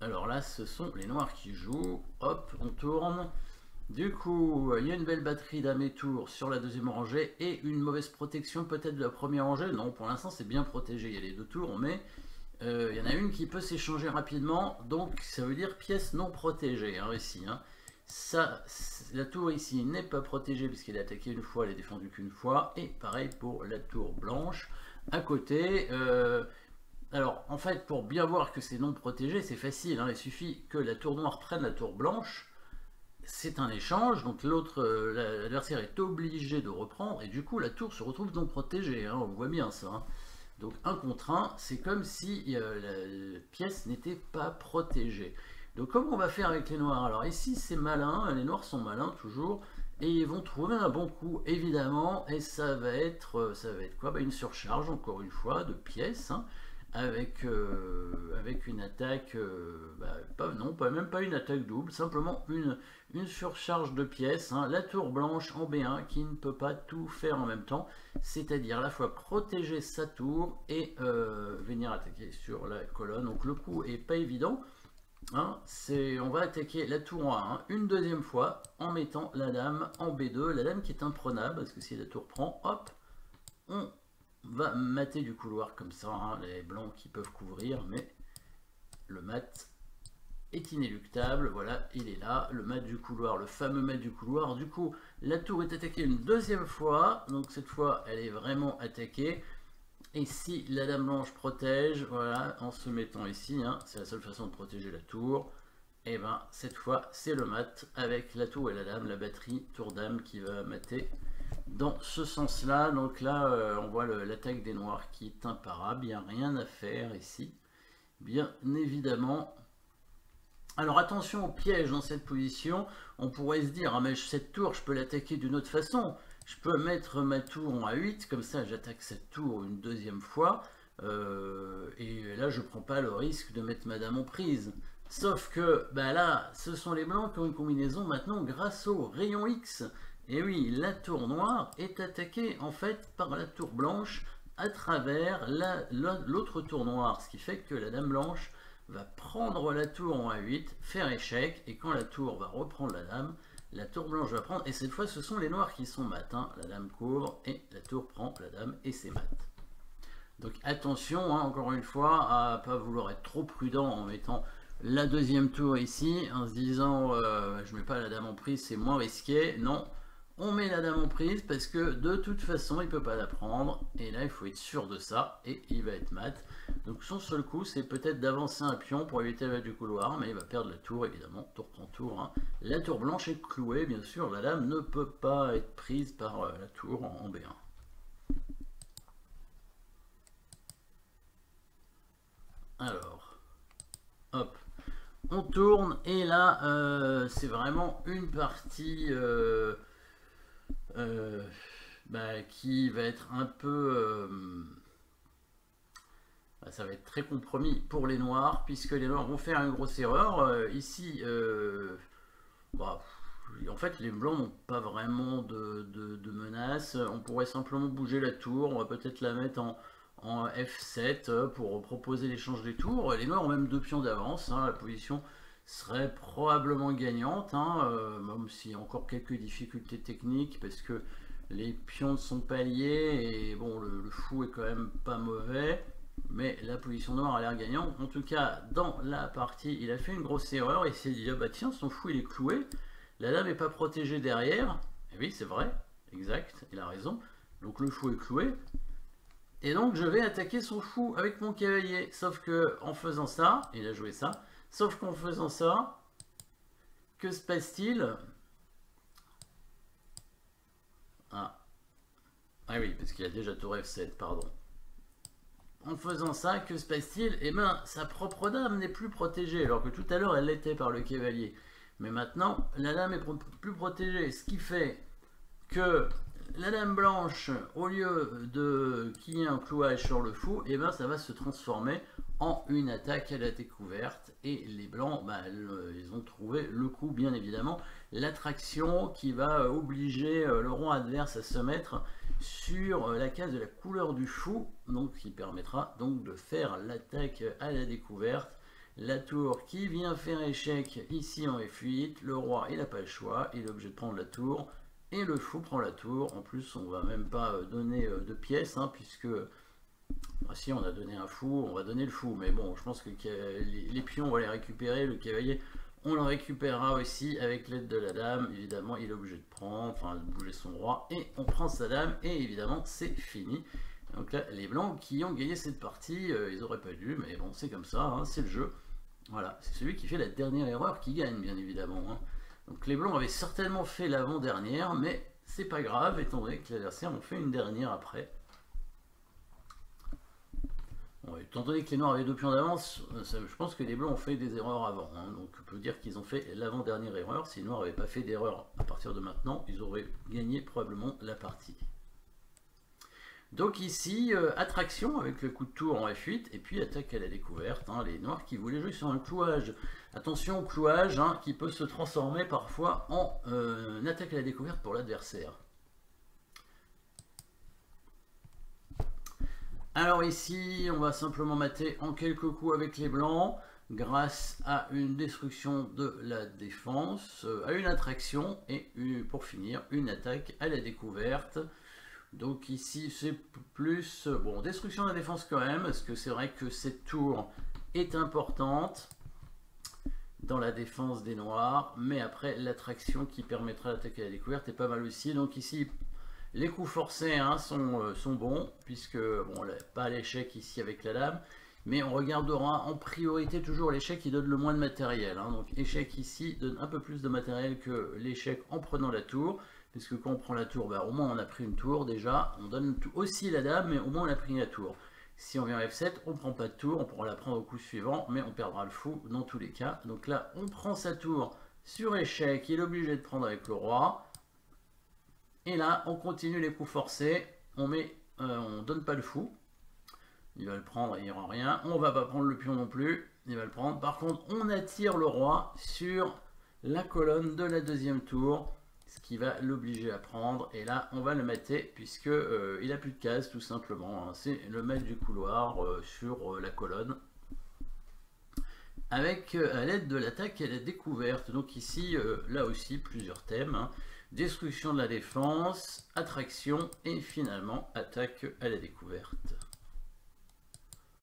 Alors là, ce sont les noirs qui jouent. Hop, on tourne. Du coup, il y a une belle batterie d'âme et tour sur la deuxième rangée et une mauvaise protection peut-être de la première rangée. Non, pour l'instant, c'est bien protégé. Il y a les deux tours, mais il y en a une qui peut s'échanger rapidement. Donc, ça veut dire pièce non protégée hein, ici. Hein. Ça, la tour ici n'est pas protégée puisqu'elle est attaquée une fois, elle est défendue qu'une fois. Et pareil pour la tour blanche. À côté, alors en fait pour bien voir que c'est non protégé, c'est facile. Hein, il suffit que la tour noire prenne la tour blanche. C'est un échange, donc l'autre, l'adversaire est obligé de reprendre. Et du coup la tour se retrouve non protégée. Hein, on voit bien ça. Hein. Donc 1 contre 1, c'est comme si la pièce n'était pas protégée. Donc comment on va faire avec les noirs? Alors ici c'est malin, les noirs sont malins toujours, et ils vont trouver un bon coup évidemment, et ça va être quoi? Une surcharge encore une fois de pièces, hein, avec une attaque, même pas une attaque double, simplement une surcharge de pièces, hein, la tour blanche en B1 qui ne peut pas tout faire en même temps, c'est-à-dire à la fois protéger sa tour et venir attaquer sur la colonne. Donc le coup est pas évident. Hein, on va attaquer la tour en A1 une deuxième fois en mettant la dame en B2, la dame qui est imprenable parce que si la tour prend, hop, on va mater du couloir comme ça, hein, les blancs qui peuvent couvrir, mais le mat est inéluctable. Voilà, il est là, le mat du couloir, le fameux mat du couloir. Du coup, la tour est attaquée une deuxième fois, donc cette fois, elle est vraiment attaquée. Et si la dame blanche protège, voilà, en se mettant ici, hein, c'est la seule façon de protéger la tour, et ben cette fois c'est le mat avec la tour et la dame, la batterie tour dame qui va mater dans ce sens là. Donc là on voit l'attaque des noirs qui est imparable, il n'y a rien à faire ici, bien évidemment. Alors attention au piège dans cette position, on pourrait se dire, ah mais cette tour je peux l'attaquer d'une autre façon. Je peux mettre ma tour en A8, comme ça j'attaque cette tour une deuxième fois, et là je prends pas le risque de mettre ma dame en prise. Sauf que bah là, ce sont les blancs qui ont une combinaison maintenant grâce au rayon X. Et oui, la tour noire est attaquée en fait par la tour blanche à travers l'autre tour noire, ce qui fait que la dame blanche va prendre la tour en A8, faire échec, et quand la tour va reprendre la dame, la tour blanche va prendre, et cette fois ce sont les noirs qui sont mat, hein. La dame couvre et la tour prend la dame et c'est mat. Donc attention, hein, encore une fois, à ne pas vouloir être trop prudent en mettant la deuxième tour ici, en se disant je mets pas la dame en prise, c'est moins risqué. Non, on met la dame en prise parce que de toute façon il peut pas la prendre, et là il faut être sûr de ça, et il va être mat. Donc son seul coup c'est peut-être d'avancer un pion pour éviter la du couloir, mais il va perdre la tour évidemment, tour prend tour. Hein. La tour blanche est clouée, bien sûr, la dame ne peut pas être prise par la tour en B1. Alors, hop, on tourne, et là c'est vraiment une partie qui va être un peu... ça va être très compromis pour les noirs, puisque les noirs vont faire une grosse erreur. Ici, en fait, les blancs n'ont pas vraiment de menace. On pourrait simplement bouger la tour, on va peut-être la mettre en F7 pour proposer l'échange des tours. Les noirs ont même 2 pions d'avance, hein, la position serait probablement gagnante, hein, même s'il y a encore quelques difficultés techniques, parce que les pions sont pas liés, et bon, le fou est quand même pas mauvais, mais la position noire a l'air gagnante. En tout cas, dans la partie, il a fait une grosse erreur, il s'est dit, ah bah tiens, son fou il est cloué, la dame n'est pas protégée derrière, et oui c'est vrai, exact, il a raison, donc le fou est cloué, et donc je vais attaquer son fou avec mon cavalier, sauf que en faisant ça, il a joué ça, sauf qu'en faisant ça, que se passe-t-il? Ah oui, parce qu'il a déjà tour F7, pardon. En faisant ça, que se passe-t-il? Eh bien, sa propre dame n'est plus protégée, alors que tout à l'heure elle l'était par le cavalier. Mais maintenant, la dame est plus protégée, ce qui fait que la dame blanche, au lieu de qu'il y ait un clouage sur le fou, et ben ça va se transformer en une attaque à la découverte, et les blancs, ils ont trouvé le coup, bien évidemment, l'attraction qui va obliger le roi adverse à se mettre sur la case de la couleur du fou, donc qui permettra donc de faire l'attaque à la découverte. la tour qui vient faire échec ici en F8, le roi il n'a pas le choix, il est obligé de prendre la tour, et le fou prend la tour. En plus on va même pas donner de pièces, hein, puisque si on a donné un fou, on va donner le fou, mais bon je pense que les pions on va les récupérer, le cavalier on le récupérera aussi avec l'aide de la dame. Évidemment il est obligé de prendre, enfin de bouger son roi, et on prend sa dame, et évidemment c'est fini. Donc là les blancs qui ont gagné cette partie, ils auraient pas dû, mais bon c'est comme ça, hein, c'est le jeu. Voilà, c'est celui qui fait la dernière erreur qui gagne, bien évidemment, hein. Donc les blancs avaient certainement fait l'avant-dernière, mais c'est pas grave, étant donné que l'adversaire en fait une dernière après. Bon, étant donné que les noirs avaient 2 pions d'avance, je pense que les blancs ont fait des erreurs avant, hein. Donc on peut dire qu'ils ont fait l'avant-dernière erreur. Si les noirs n'avaient pas fait d'erreur à partir de maintenant, ils auraient gagné probablement la partie. Donc ici, attraction avec le coup de tour en F8, et puis attaque à la découverte, hein, les noirs qui voulaient jouer sur un clouage. Attention au clouage, hein, qui peut se transformer parfois en attaque à la découverte pour l'adversaire. Alors ici, on va simplement mater en quelques coups avec les blancs, grâce à une destruction de la défense, à une attraction, et pour finir, une attaque à la découverte. Donc ici c'est plus, bon, destruction de la défense quand même, parce que c'est vrai que cette tour est importante dans la défense des noirs, mais après l'attraction qui permettra d'attaquer à la découverte est pas mal aussi. Donc ici les coups forcés, hein, sont bons, puisque bon, pas l'échec ici avec la dame, mais on regardera en priorité toujours l'échec qui donne le moins de matériel, hein. Donc échec ici donne un peu plus de matériel que l'échec en prenant la tour. Puisque quand on prend la tour, bah, au moins on a pris une tour déjà, on donne aussi la dame, mais au moins on a pris la tour. Si on vient en F7, on ne prend pas de tour, on pourra la prendre au coup suivant, mais on perdra le fou dans tous les cas. Donc là, on prend sa tour sur échec, il est obligé de prendre avec le roi. Et là, on continue les coups forcés, on donne pas le fou. Il va le prendre, il n'y aura rien. On va pas prendre le pion non plus, il va le prendre. Par contre, on attire le roi sur la colonne de la deuxième tour, ce qui va l'obliger à prendre, et là on va le mater puisque il a plus de cases tout simplement, hein. C'est le maître du couloir sur la colonne avec à l'aide de l'attaque à la découverte. Donc ici là aussi plusieurs thèmes, hein. Destruction de la défense, attraction et finalement attaque à la découverte.